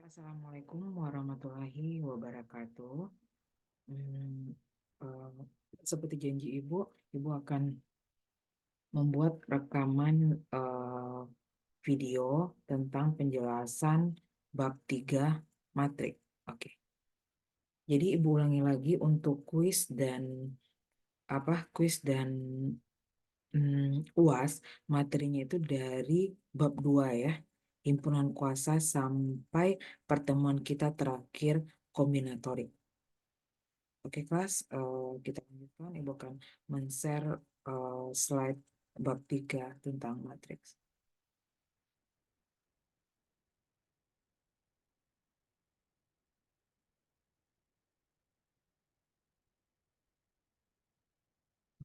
Assalamualaikum warahmatullahi wabarakatuh. Hmm, eh, Seperti janji Ibu akan membuat rekaman video tentang penjelasan bab 3 matrik. Oke. Jadi Ibu ulangi lagi untuk kuis dan UAS, materinya itu dari bab 2 ya. Himpunan kuasa sampai pertemuan kita terakhir kombinatorik. Oke kelas, kita lanjutkan. Ibu akan men-share slide bab 3 tentang matriks.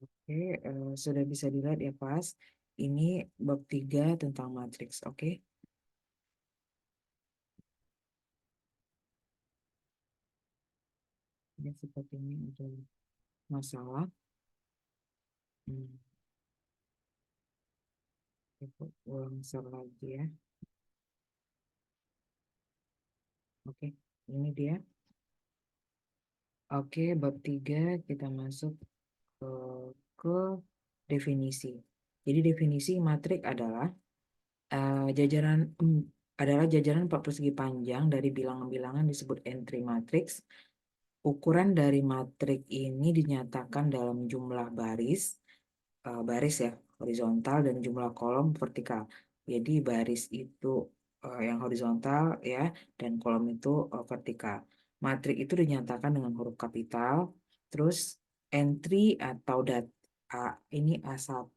Oke, sudah bisa dilihat ya kelas. Ini bab 3 tentang matriks. Oke. Ya, seperti ini ada masalah. Hmm, Ibu ulang share lagi ya. Oke, ini dia. Oke, bab 3 kita masuk ke definisi. Jadi definisi matrik adalah jajaran adalah jajaran empat persegi panjang dari bilangan-bilangan disebut entry matrix. Ukuran dari matrik ini dinyatakan dalam jumlah baris ya horizontal dan jumlah kolom vertikal. Jadi baris itu yang horizontal ya dan kolom itu vertikal. Matrik itu dinyatakan dengan huruf kapital. Terus entry atau A ini A1,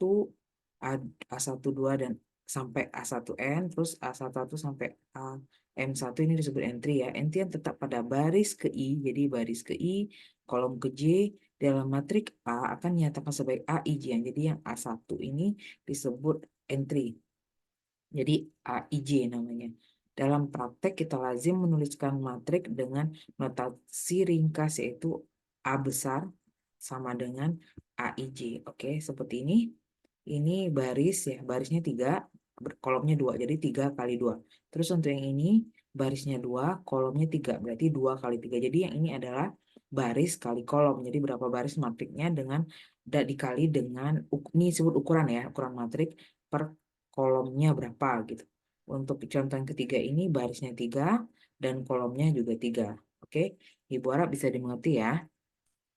A12 dan sampai A1N, terus A11 sampai AM1 ini disebut entry ya. Entry yang tetap pada baris ke I, jadi baris ke I, kolom ke J, dalam matrik A akan dinyatakan sebagai AIJ. Jadi yang A1 ini disebut entry. Jadi AIJ namanya. Dalam praktek kita lazim menuliskan matrik dengan notasi ringkas yaitu A besar sama dengan AIJ. Oke, seperti ini. Ini baris ya, barisnya 3, kolomnya 2, jadi 3 kali 2. Terus untuk yang ini barisnya 2, kolomnya 3, berarti 2 kali 3. Jadi yang ini adalah baris kali kolom. Jadi berapa baris matriknya dengan dikali dengan ini disebut ukuran ya, ukuran matrik per kolomnya berapa gitu. Untuk contoh yang ketiga ini barisnya 3 dan kolomnya juga 3. Oke, Ibu harap bisa dimengerti ya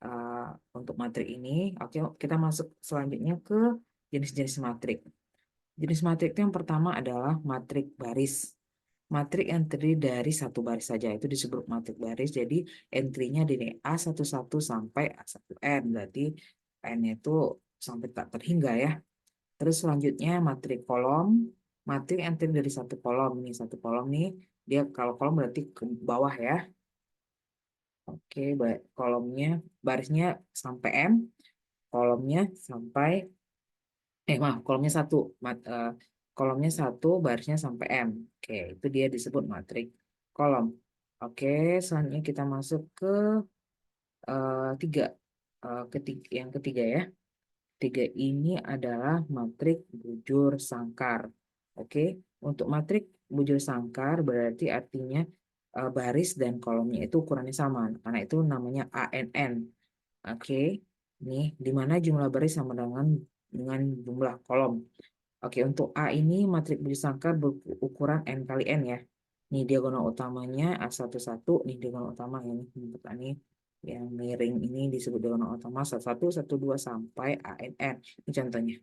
uh, untuk matrik ini. Oke, kita masuk selanjutnya ke jenis-jenis matrik. Jenis matrik itu yang pertama adalah matrik baris. Matrik yang terdiri dari satu baris saja itu disebut matrik baris. Jadi entry-nya dari A11 sampai A1N. Berarti N itu sampai tak terhingga ya. Terus selanjutnya matrik kolom. Matrik yang terdiri dari satu kolom. Ini satu kolom nih. Dia kalau kolom berarti ke bawah ya. Oke, kolomnya barisnya sampai M, kolomnya sampai maaf, kolomnya satu, kolomnya satu, barisnya sampai M. Oke, itu dia disebut matrik kolom. Oke, selanjutnya kita masuk ke tiga, yang ketiga ya. Tiga ini adalah matrik bujur sangkar. Oke, untuk matrik bujur sangkar berarti artinya baris dan kolomnya itu ukurannya sama. Karena itu namanya ANN. Oke, nih di mana jumlah baris sama dengan jumlah kolom. Oke, untuk A ini matrik bujur sangkar berukuran N kali N ya. Nih diagonal utamanya A11, nih diagonal utama ini ini yang miring ini disebut diagonal utama 11, 12 sampai ANN. Ini contohnya.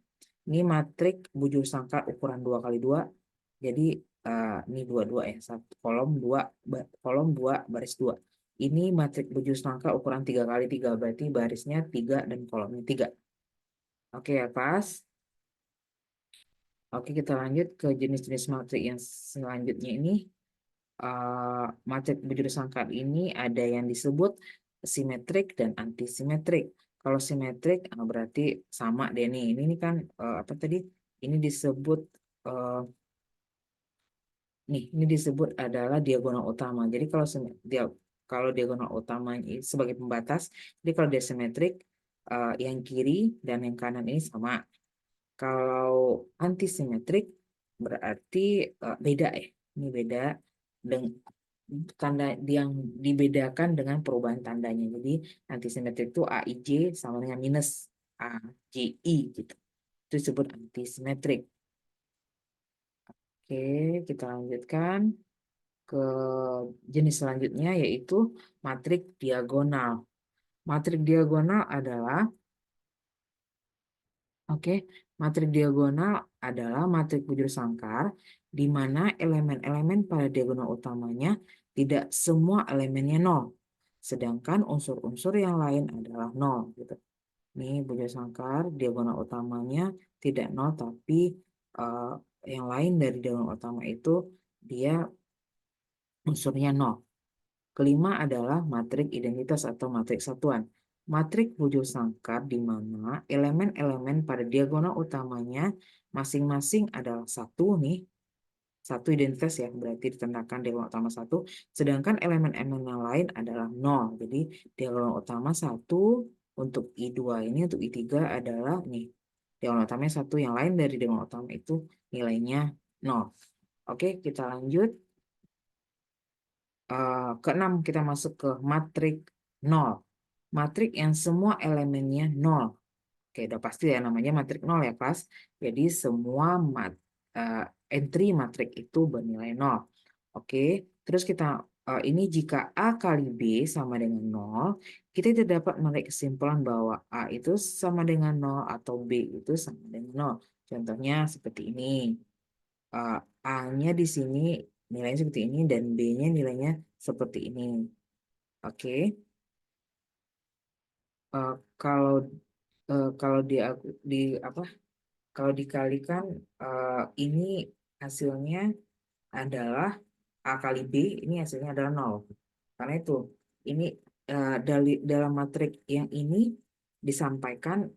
Ini matrik bujur sangkar ukuran 2 kali 2. Jadi ini 22 ya. Satu kolom 2 kolom 2 baris 2. Ini matrik bujur sangkar ukuran 3 kali 3 berarti barisnya 3 dan kolomnya 3. Oke ya, pas. Oke, kita lanjut ke jenis-jenis matrik yang selanjutnya ini. Matrik bujur sangkar ini ada yang disebut simetrik dan antisimetrik. Kalau simetrik berarti sama deh nih. Ini kan apa tadi? Ini disebut eh, ini disebut adalah diagonal utama. Jadi kalau diagonal utama ini sebagai pembatas, jadi kalau dia simetrik yang kiri dan yang kanan ini sama. Kalau antisimetrik berarti beda ya. Ini beda tanda yang dibedakan dengan perubahan tandanya. Jadi antisimetrik itu AIJ sama dengan minus AJI gitu. Itu disebut antisimetrik. Oke, kita lanjutkan ke jenis selanjutnya yaitu matrik diagonal. Matrik diagonal adalah matrik diagonal adalah matrik bujur sangkar di mana elemen-elemen pada diagonal utamanya tidak semua elemennya nol, sedangkan unsur-unsur yang lain adalah nol gitu. Ini bujur sangkar diagonal utamanya tidak nol tapi eh, yang lain dari diagonal utama itu dia unsurnya nol. Kelima adalah matrik identitas atau matrik satuan. Matrik bujur sangkar di mana elemen-elemen pada diagonal utamanya masing-masing adalah satu nih, satu identitas ya, berarti ditandahkan diagonal utama satu, sedangkan elemen-elemen yang lain adalah nol. Jadi diagonal utama satu untuk I2 ini, untuk I3 adalah nih, diagonal utamanya satu, yang lain dari diagonal utama itu nilainya nol. Oke, kita lanjut. Keenam kita masuk ke matrik nol. Matrik yang semua elemennya nol. Oke, udah pasti ya namanya matrik nol ya kelas. Jadi semua uh, entry matrik itu bernilai nol. Oke, terus kita ini jika A kali B sama dengan nol, kita tidak dapat menarik kesimpulan bahwa A itu sama dengan nol atau B itu sama dengan nol. Contohnya seperti ini. Uh, A-nya di sini nilainya seperti ini dan B-nya nilainya seperti ini. Oke. Uh, kalau kalau di apa? Kalau dikalikan ini hasilnya adalah A kali B, ini hasilnya adalah nol. Karena itu ini dalam matrik yang ini disampaikan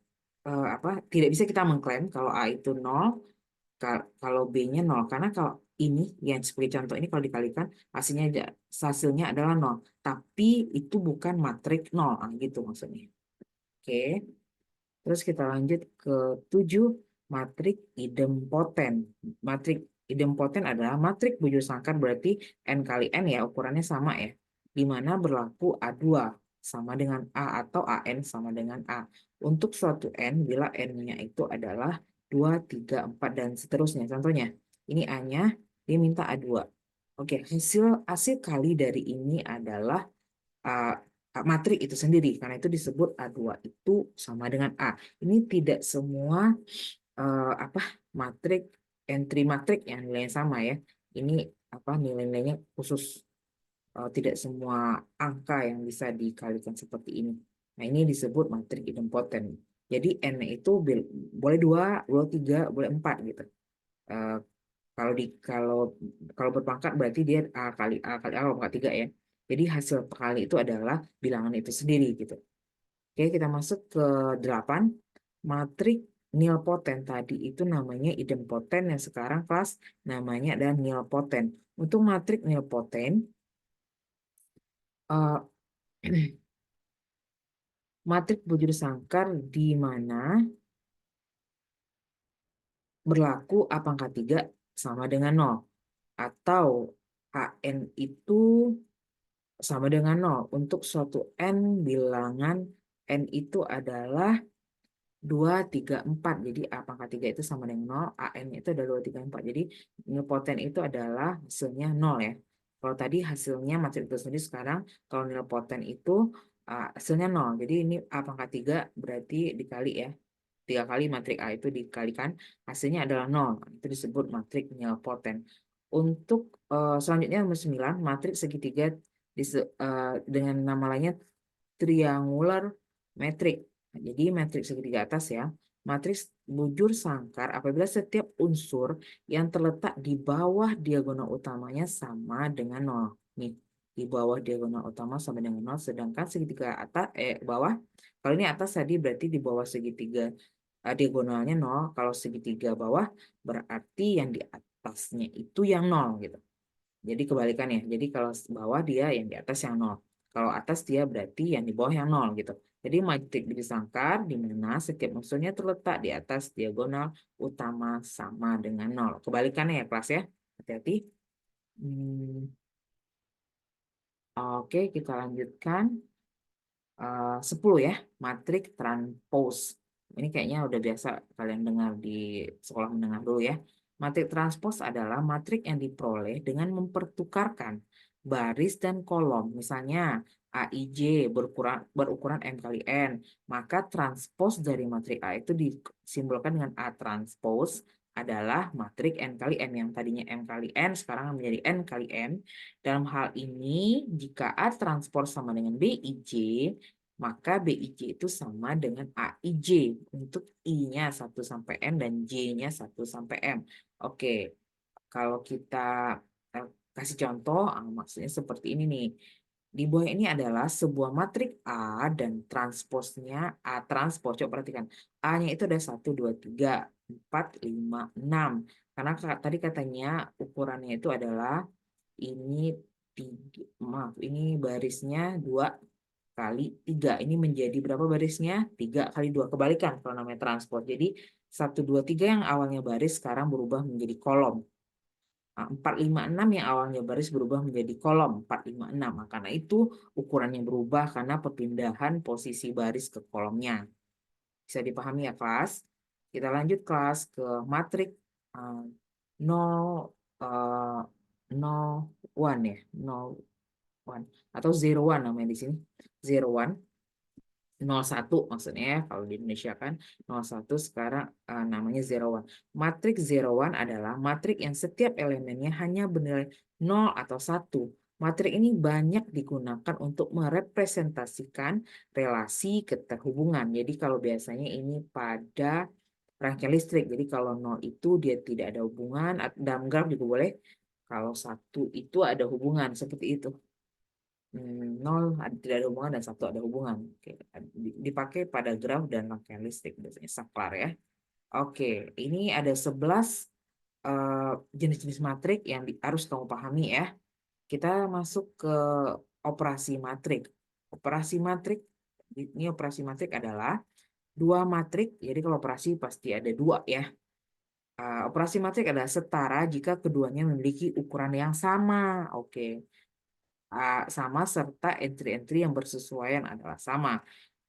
tidak bisa kita mengklaim kalau A itu nol, kalau B-nya nol. Karena kalau ini yang seperti contoh ini kalau dikalikan hasilnya adalah nol. Tapi itu bukan matrik nol, gitu maksudnya. Oke. Terus kita lanjut ke 7, matrik idempoten. Matrik idempoten adalah matrik bujur sangkar, berarti N kali N ya, ukurannya sama ya. Di mana berlaku A2 sama dengan A atau AN sama dengan A. Untuk suatu N bila N-nya itu adalah 2, 3, 4 dan seterusnya. Contohnya, ini A-nya dia minta A2. Oke, hasil kali dari ini adalah uh, matrik itu sendiri, karena itu disebut A2 itu sama dengan A. Ini tidak semua matrik, entry matrik yang nilainya sama ya. Ini nilai-nilainya khusus, tidak semua angka yang bisa dikalikan seperti ini. Nah, ini disebut matrik idempoten. Jadi N itu boleh 2, boleh 3, boleh 4 gitu. Uh, kalau kalau berpangkat berarti dia A kali A pangkat 3 ya. Jadi hasil kali itu adalah bilangan itu sendiri gitu. Oke, kita masuk ke 8. Matrik nilpoten tadi itu namanya idempoten, yang sekarang kelas namanya adalah nilpoten. Untuk matrik nilpoten uh, matrik bujur sangkar di mana berlaku A pangkat 3 sama dengan 0 atau AN itu sama dengan 0 untuk suatu N bilangan N itu adalah 2, 3, 4. Jadi A pangkat 3 itu sama dengan 0, AN itu adalah 2, 3, 4. Jadi nilpoten itu adalah hasilnya 0 ya. Kalau tadi hasilnya matrik itu sendiri, sekarang kalau nilpoten itu hasilnya 0. Jadi ini A pangkat 3 berarti dikali ya. 3 kali matrik A itu dikalikan, hasilnya adalah 0. Itu disebut matrik nilpoten. Untuk selanjutnya nomor 9, matrik segitiga dengan nama lainnya triangular metrik. Nah, jadi matrik segitiga atas ya. Matriks bujur sangkar apabila setiap unsur yang terletak di bawah diagonal utamanya sama dengan 0. Nih, di bawah diagonal utama sama dengan 0, sedangkan segitiga atas bawah, kalau ini atas tadi berarti di bawah segitiga diagonalnya 0, kalau segitiga bawah berarti yang di atasnya itu yang 0 gitu. Jadi kebalikannya. Jadi kalau bawah dia yang di atas yang 0. Kalau atas dia berarti yang di bawah yang 0 gitu. Jadi matrik disangkar di mana setiap unsurnya terletak di atas diagonal utama sama dengan 0. Kebalikannya ya kelas ya. Hati-hati. Hmm, Oke, kita lanjutkan. 10 ya, matrik transpose. Ini kayaknya udah biasa kalian dengar di sekolah menengah dulu ya. Matrik transpose adalah matrik yang diperoleh dengan mempertukarkan baris dan kolom. Misalnya AIJ berukuran M kali N, maka transpose dari matrik A itu disimbolkan dengan A transpose adalah matrik N kali M, yang tadinya M kali N sekarang menjadi N kali M. Dalam hal ini, jika A transpose sama dengan BIJ, maka BIJ itu sama dengan AIJ untuk I-nya 1 sampai M dan J-nya 1 sampai M. Oke, kalau kita eh, kasih contoh, maksudnya seperti ini nih. Di bawah ini adalah sebuah matrik A dan transposnya A transpos. Coba perhatikan. A-nya itu ada 1, 2, 3, 4, 5, 6. Karena tadi katanya ukurannya itu adalah ini 3, maaf, ini barisnya 2 kali 3. Ini menjadi berapa barisnya? 3 kali 2. Kebalikan kalau namanya transport. Jadi 1, 2, 3 yang awalnya baris sekarang berubah menjadi kolom. 4, 5, 6 yang awalnya baris berubah menjadi kolom 4, 5, 6. Nah, karena itu ukurannya berubah karena perpindahan posisi baris ke kolomnya. Bisa dipahami ya kelas? Kita lanjut kelas ke matrik 0, 1 ya. 1 atau 01 namanya di sini. 01. 01 maksudnya ya, kalau di Indonesia kan 01 sekarang namanya 01. Matrik 01 adalah matrik yang setiap elemennya hanya bernilai 0 atau 1. Matrik ini banyak digunakan untuk merepresentasikan relasi keterhubungan. Jadi kalau biasanya ini pada rangkaian listrik. Jadi kalau 0 itu dia tidak ada hubungan, dalam graf juga boleh. Kalau 1 itu ada hubungan, seperti itu. 0 tidak ada hubungan dan 1 ada hubungan. Oke, dipakai pada graf dan rangkaian listrik biasanya saklar ya. Oke, ini ada 11 jenis-jenis matrik yang harus kamu pahami ya. Kita masuk ke operasi matrik. Operasi matrik, ini operasi matrik adalah dua matrik. Jadi kalau operasi pasti ada dua ya. Operasi matrik adalah setara jika keduanya memiliki ukuran yang sama. Oke. Sama serta entry-entry yang bersesuaian adalah sama.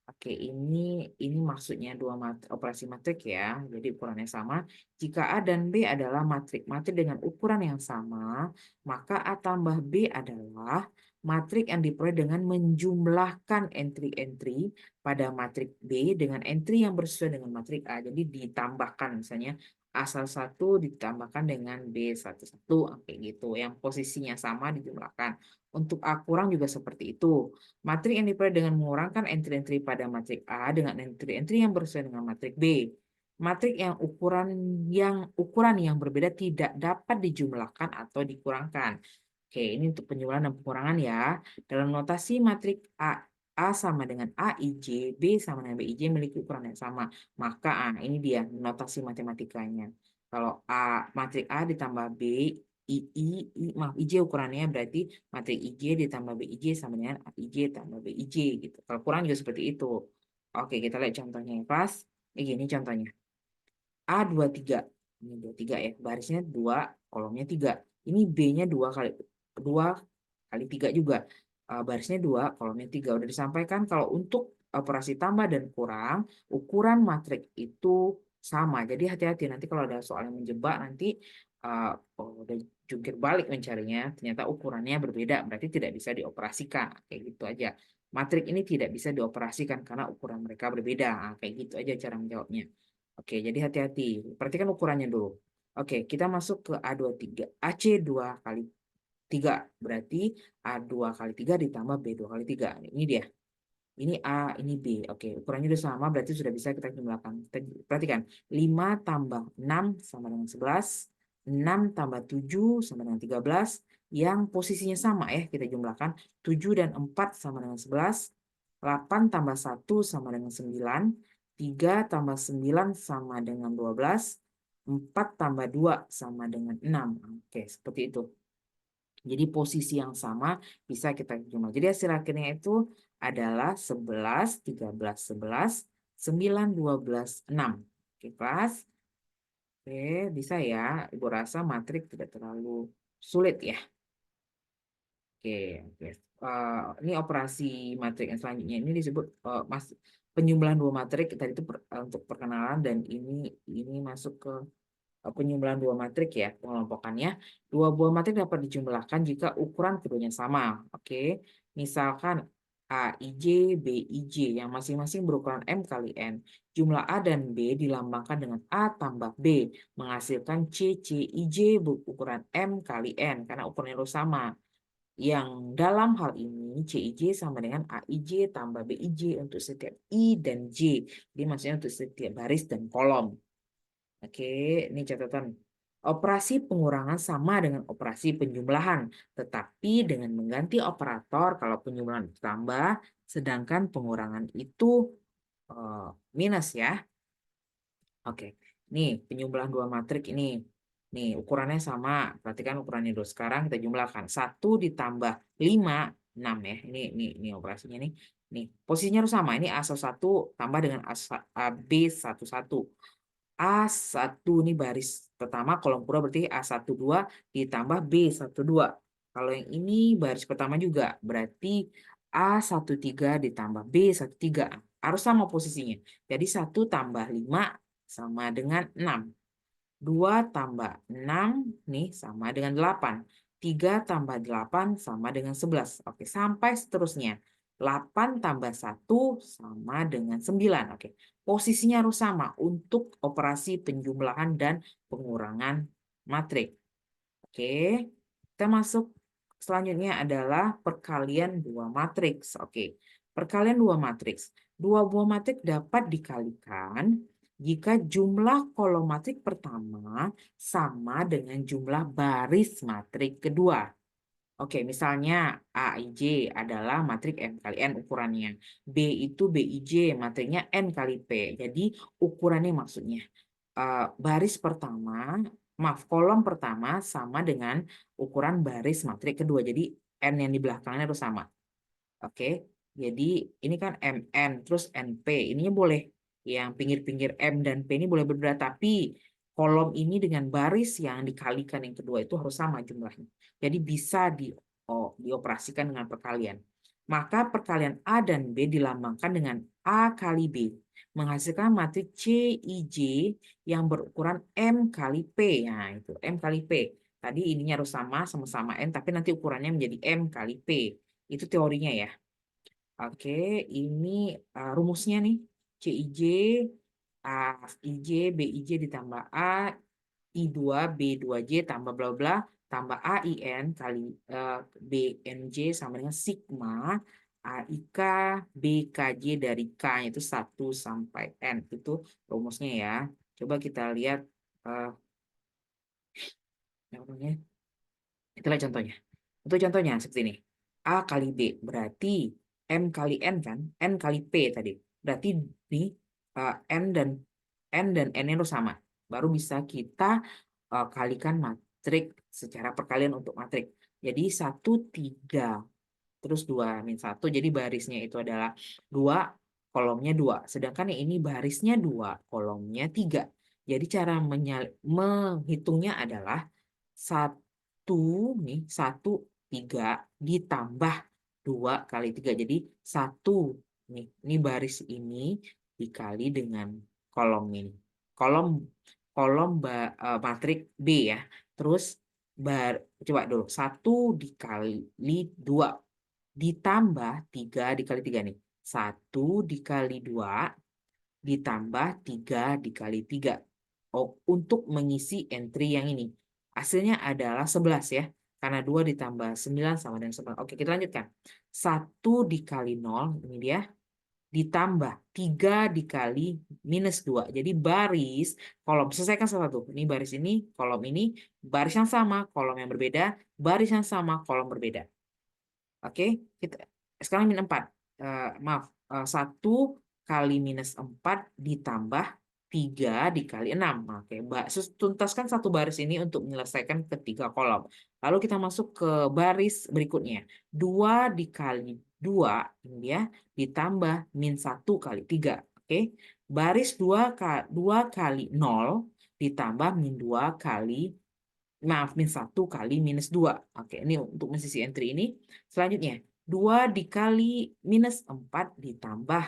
Oke, ini maksudnya dua operasi matrik ya. Jadi ukurannya sama. Jika A dan B adalah matrik dengan ukuran yang sama, maka A tambah B adalah matrik yang diperoleh dengan menjumlahkan entry-entry pada matrik B dengan entry yang bersesuaian dengan matrik A. Jadi ditambahkan misalnya A11 ditambahkan dengan B11, kayak gitu. Yang posisinya sama dijumlahkan. Untuk A kurang juga seperti itu. Matrik yang diperoleh dengan mengurangkan entry-entry pada matrik A dengan entry-entry yang bersesuaian dengan matrik B. Matrik yang ukuran yang berbeda tidak dapat dijumlahkan atau dikurangkan. Oke, ini untuk penjumlahan dan pengurangan ya. Dalam notasi matrik A sama dengan AIJ, B sama dengan BIJ memiliki ukuran yang sama. Maka ini dia notasi matematikanya. Kalau matrik A ditambah B, maaf, IJ ukurannya berarti matrik IJ ditambah BIJ sama dengan IJ tambah BIJ gitu. Kalau kurang juga seperti itu. Oke, kita lihat contohnya ya, kelas. Gini contohnya. A23. Ini 23 ya. Barisnya 2, kolomnya 3. Ini B-nya 2 kali 3 juga. Barisnya 2, kolomnya 3. Udah disampaikan kalau untuk operasi tambah dan kurang, ukuran matrik itu sama. Jadi hati-hati nanti kalau ada soal yang menjebak nanti udah jungkir balik mencarinya, ternyata ukurannya berbeda, berarti tidak bisa dioperasikan. Kayak gitu aja. Matrik ini tidak bisa dioperasikan karena ukuran mereka berbeda. Kayak gitu aja cara menjawabnya. Oke, jadi hati-hati. Perhatikan ukurannya dulu. Oke, kita masuk ke A23. AC 2 kali 3. Berarti A2 kali 3 ditambah B2 kali 3. Ini dia. Ini A, ini B. Oke, ukurannya sudah sama, berarti sudah bisa kita jumlahkan. Perhatikan, 5 tambah 6 sama dengan 11. 6 tambah 7 sama dengan 13. Yang posisinya sama ya, kita jumlahkan. 7 dan 4 sama dengan 11. 8 tambah 1 sama dengan 9. 3 tambah 9 sama dengan 12. 4 tambah 2 sama dengan 6. Oke, seperti itu. Jadi posisi yang sama bisa kita jumlah. Jadi hasil akhirnya itu adalah 11, 13, 11, 9, 12, 6. Oke, kelas. Oke, bisa ya. Ibu rasa matrik tidak terlalu sulit ya. Oke, oke. ini operasi matrik yang selanjutnya ini disebut penjumlahan dua matrik. Tadi itu untuk perkenalan, dan ini masuk ke penjumlahan dua matrik ya, pengelompokannya. Dua buah matrik dapat dijumlahkan jika ukuran keduanya sama. Oke, misalkan AIJ, BIJ yang masing-masing berukuran M kali N. Jumlah A dan B dilambangkan dengan A tambah B, menghasilkan CCIJ berukuran M kali N, karena ukurannya harus sama. Yang dalam hal ini CIJ sama dengan AIJ tambah BIJ untuk setiap I dan J. Jadi maksudnya untuk setiap baris dan kolom. Oke, ini catatan. Operasi pengurangan sama dengan operasi penjumlahan, tetapi dengan mengganti operator kalau penjumlahan ditambah, sedangkan pengurangan itu minus ya. Oke, nih penjumlahan dua matrik ini. Nih ukurannya sama, perhatikan ukurannya dulu. Sekarang kita jumlahkan. 1 ditambah 5, 6 ya. Ini operasinya nih. Nih, posisinya harus sama. Ini A11 tambah dengan AB11. A1 ini baris pertama, kolom kedua berarti A12 ditambah B12. Kalau yang ini baris pertama juga, berarti A13 ditambah B13. Harus sama posisinya. Jadi 1 tambah 5 sama dengan 6. 2 tambah 6 nih sama dengan 8. 3 tambah 8 sama dengan 11. Oke, sampai seterusnya. 8 tambah 1 sama dengan 9. Oke, posisinya harus sama untuk operasi penjumlahan dan pengurangan matrik. Oke, kita masuk selanjutnya adalah perkalian dua matriks. Oke, perkalian dua matriks. Dua buah matriks dapat dikalikan jika jumlah kolom matrik pertama sama dengan jumlah baris matrik kedua. Oke, misalnya AIJ adalah matrik M kali N ukurannya. B itu BIJ, matriknya N kali P. Jadi ukurannya maksudnya. Baris pertama, maaf, kolom pertama sama dengan ukuran baris matrik kedua. Jadi N yang di belakangnya harus sama. Oke, jadi ini kan MN, terus NP. Ininya boleh. Yang pinggir-pinggir M dan P ini boleh berbeda, tapi kolom ini dengan baris yang dikalikan yang kedua itu harus sama jumlahnya. Jadi bisa dioperasikan dengan perkalian. Maka perkalian A dan B dilambangkan dengan A kali B, menghasilkan matriks CIJ yang berukuran M kali P. Nah, itu M kali P. Tadi ininya harus sama-sama N, tapi nanti ukurannya menjadi M kali P. Itu teorinya ya. Oke, ini rumusnya nih. CIJ, AIJ, BIJ ditambah A, I2, B2J tambah bla bla, tambah AIN kali BNJ sama dengan sigma AIK BKJ dari K, itu 1 sampai N. Itu rumusnya ya. Coba kita lihat namanya. Itulah contohnya. Untuk contohnya seperti ini. A kali B berarti M kali N kan? N kali P tadi. Berarti nih N dan N itu sama. Baru bisa kita kalikan matrik secara perkalian untuk matrik. Jadi 1, 3, terus 2 min 1. Jadi barisnya itu adalah 2, kolomnya 2. Sedangkan yang ini barisnya 2, kolomnya 3. Jadi cara menghitungnya adalah 1 nih, 1, 3 ditambah 2 kali 3. Jadi 1 nih, ini baris ini dikali dengan kolom ini. Kolom kolom matrik B ya. Terus coba dulu 1 dikali 2 ditambah 3 dikali 3 nih. 1 dikali 2 ditambah 3 dikali 3. Oh, untuk mengisi entry yang ini. Hasilnya adalah 11 ya. Karena 2 ditambah 9 sama dengan 11. Oke, kita lanjutkan. 1 dikali 0, ini dia. Ditambah 3 dikali minus 2. Jadi baris, kolom, selesaikan satu. Ini baris ini, kolom ini, baris yang sama, kolom yang berbeda, baris yang sama, kolom berbeda. Oke, kita sekarang min 4. Maaf, 1 kali minus 4 ditambah 3 dikali 6. Oke, tuntaskan satu baris ini untuk menyelesaikan ketiga kolom. Lalu kita masuk ke baris berikutnya. 2 dikali 2 ini dia ditambah min 1 kali 3. Oke, baris 2 kali 0 ditambah min 2 kali, maaf, min 1 kali minus 2. Oke, ini untuk mengisi entry ini. Selanjutnya, 2 dikali minus 4 ditambah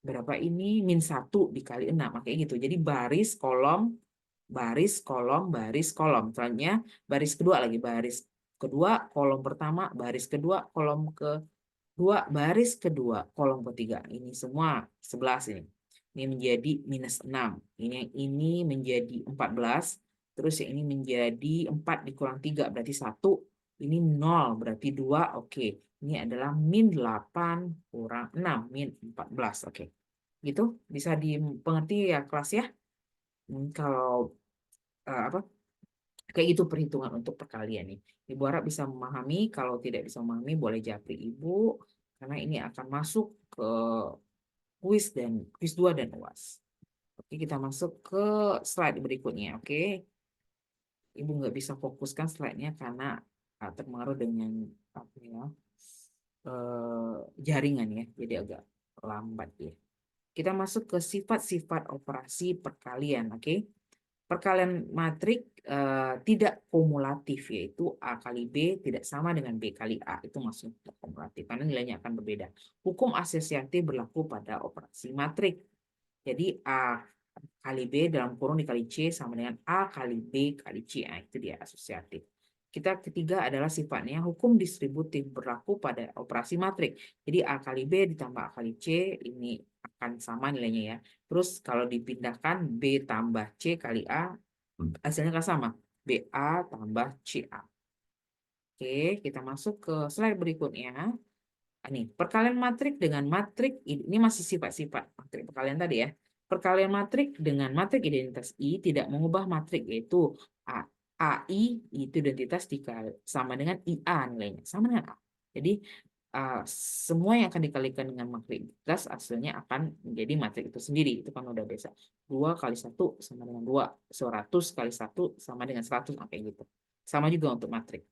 berapa ini? Min 1 dikali 6. Kayak gitu. Jadi baris, kolom, baris, kolom, baris, kolom. Selanjutnya baris kedua lagi. Baris kedua, kolom pertama, baris kedua, kolom kedua, baris kedua, kolom ketiga. Ini semua 11 ini. Ini menjadi minus 6. Ini menjadi 14. Terus yang ini menjadi 4 dikurang 3 berarti 1. Ini 0 berarti 2. Oke. Ini adalah min 8 kurang 6. Min 14. Oke. Gitu. Bisa dimengerti ya kelas ya. Kalau apa kayak itu perhitungan untuk perkalian nih. Ibu harap bisa memahami. Kalau tidak bisa memahami boleh japri ibu. Karena ini akan masuk ke kuis 2 dan UAS. Oke, kita masuk ke slide berikutnya. Oke, ibu nggak bisa fokuskan slide-nya karena terpengaruh dengan apa ya, jaringan ya, jadi agak lambat ya. Kita masuk ke sifat-sifat operasi perkalian. Oke, perkalian matrik tidak kumulatif, yaitu A kali B tidak sama dengan B kali A. Itu maksudnya kumulatif karena nilainya akan berbeda. Hukum asosiatif berlaku pada operasi matrik. Jadi A kali B dalam kurung dikali C sama dengan A kali B kali C. Nah, itu dia asosiatif. Kita ketiga adalah sifatnya hukum distributif berlaku pada operasi matrik. Jadi A kali B ditambah A kali C ini akan sama nilainya ya. Terus kalau dipindahkan B tambah C kali A hasilnya akan sama. BA tambah CA. Oke, kita masuk ke slide berikutnya. Ini perkalian matrik dengan matrik ini masih sifat-sifat matrik perkalian tadi ya. Perkalian matrik dengan matrik identitas I tidak mengubah matrik, yaitu AI itu identitas sama dengan IA nilainya sama dengan A. Jadi semua yang akan dikalikan dengan matrik identitas hasilnya akan menjadi matrik itu sendiri. Itu kan udah biasa. 2 kali 1 sama dengan 2. 100 kali 1 sama dengan 100. Kayak gitu. Sama juga untuk matrik.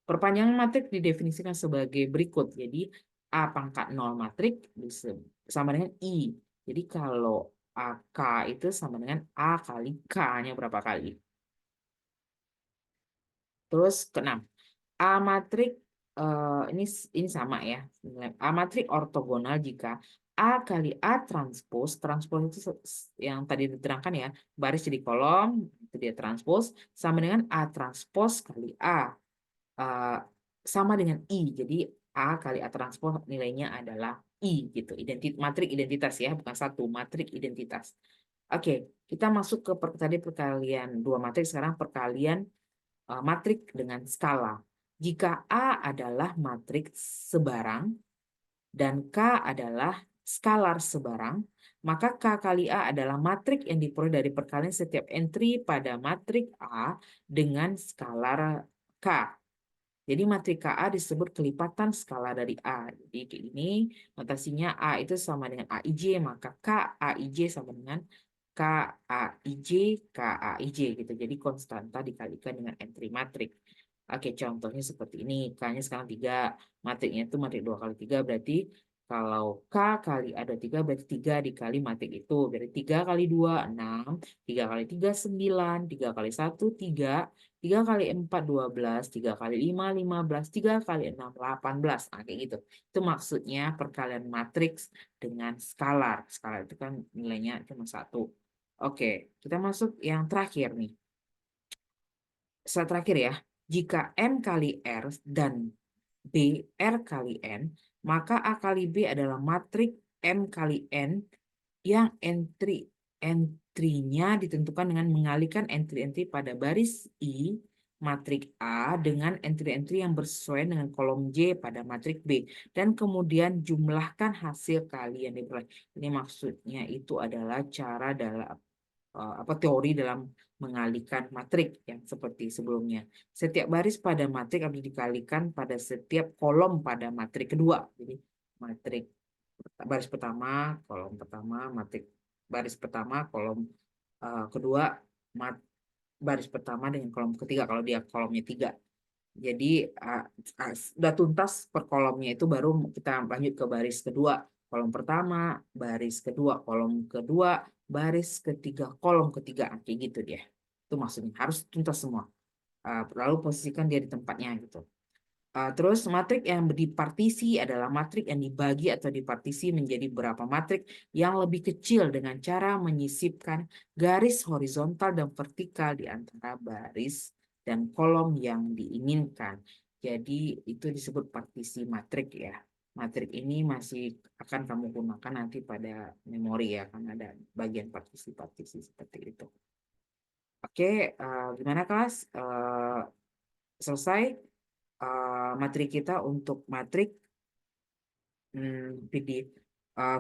Perpanjangan matrik didefinisikan sebagai berikut. Jadi A pangkat 0 matrik sama dengan I. Jadi kalau AK itu sama dengan A kali K-nya berapa kali. Terus ke-6. A matrik ini sama ya. A matrik ortogonal jika A kali A transpos itu yang tadi diterangkan ya, baris jadi kolom, itu dia transpos, sama dengan A transpos kali A. Sama dengan I. Jadi A kali A transpos nilainya adalah I gitu. Matrik identitas ya, bukan satu, matrik identitas. Oke, kita masuk ke tadi perkalian 2 matrik, sekarang perkalian matrik dengan skala. Jika A adalah matrik sebarang dan K adalah skalar sebarang, maka K kali A adalah matrik yang diperoleh dari perkalian setiap entry pada matrik A dengan skalar K. Jadi matrik KA disebut kelipatan skala dari A. Jadi kayak gini, notasinya A itu sama dengan AIJ, maka KAIJ sama dengan KAIJ, KAIJ gitu. Jadi konstanta dikalikan dengan entry matrik. Oke, contohnya seperti ini. K-nya sekarang 3. Matriknya itu matrik 2 kali 3 berarti kalau K kali ada 3 berarti 3 dikali matrik itu. Berarti 3 kali 2, 6. 3 kali 3, 9. 3 kali 1, 3. 3 kali 4, 12. 3 kali 5, 15. 3 kali 6, 18. Nah, kayak gitu. Itu maksudnya perkalian matriks dengan skalar. Skalar itu kan nilainya cuma 1. Oke, kita masuk yang terakhir nih. Slide terakhir ya. Jika N kali R dan B R kali N, maka A kali B adalah matrik M kali N yang entry-nya ditentukan dengan mengalihkan entry-entry pada baris I matrik A dengan entry-entry yang bersesuaian dengan kolom J pada matrik B, dan kemudian jumlahkan hasil kali yang diperoleh. Ini maksudnya itu adalah cara dalam teori dalam mengalihkan matrik yang seperti sebelumnya. Setiap baris pada matrik harus dikalikan pada setiap kolom pada matrik kedua. Jadi matrik baris pertama, kolom pertama, matrik baris pertama, kolom kedua, baris pertama dengan kolom ketiga kalau dia kolomnya 3. Jadi sudah tuntas per kolomnya itu baru kita lanjut ke baris kedua. Kolom pertama, baris kedua, kolom kedua, baris ketiga, kolom ketiga. Kayak gitu dia. Itu maksudnya harus tuntas semua. Lalu posisikan dia di tempatnya gitu. Terus matrik yang dipartisi adalah matrik yang dibagi atau dipartisi menjadi beberapa matrik yang lebih kecil dengan cara menyisipkan garis horizontal dan vertikal di antara baris dan kolom yang diinginkan. Jadi itu disebut partisi matrik ya. Matrik ini masih akan kamu gunakan nanti pada memori ya, karena ada bagian partisi-partisi seperti itu. Oke, gimana kelas? Selesai materi kita untuk matrik.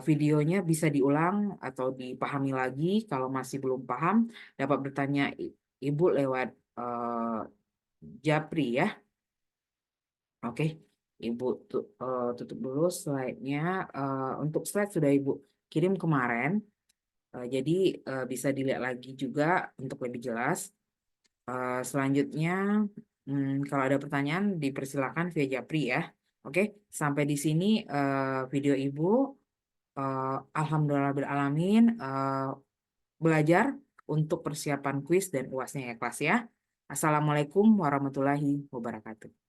Videonya bisa diulang atau dipahami lagi. Kalau masih belum paham, dapat bertanya Ibu lewat Japri ya. Oke, Ibu tutup dulu slide-nya. Untuk slide sudah Ibu kirim kemarin. Jadi bisa dilihat lagi juga untuk lebih jelas. Selanjutnya, kalau ada pertanyaan dipersilakan via Japri ya. Oke, sampai di sini video Ibu. Alhamdulillah belajar untuk persiapan kuis dan UASnya ya kelas ya. Assalamualaikum warahmatullahi wabarakatuh.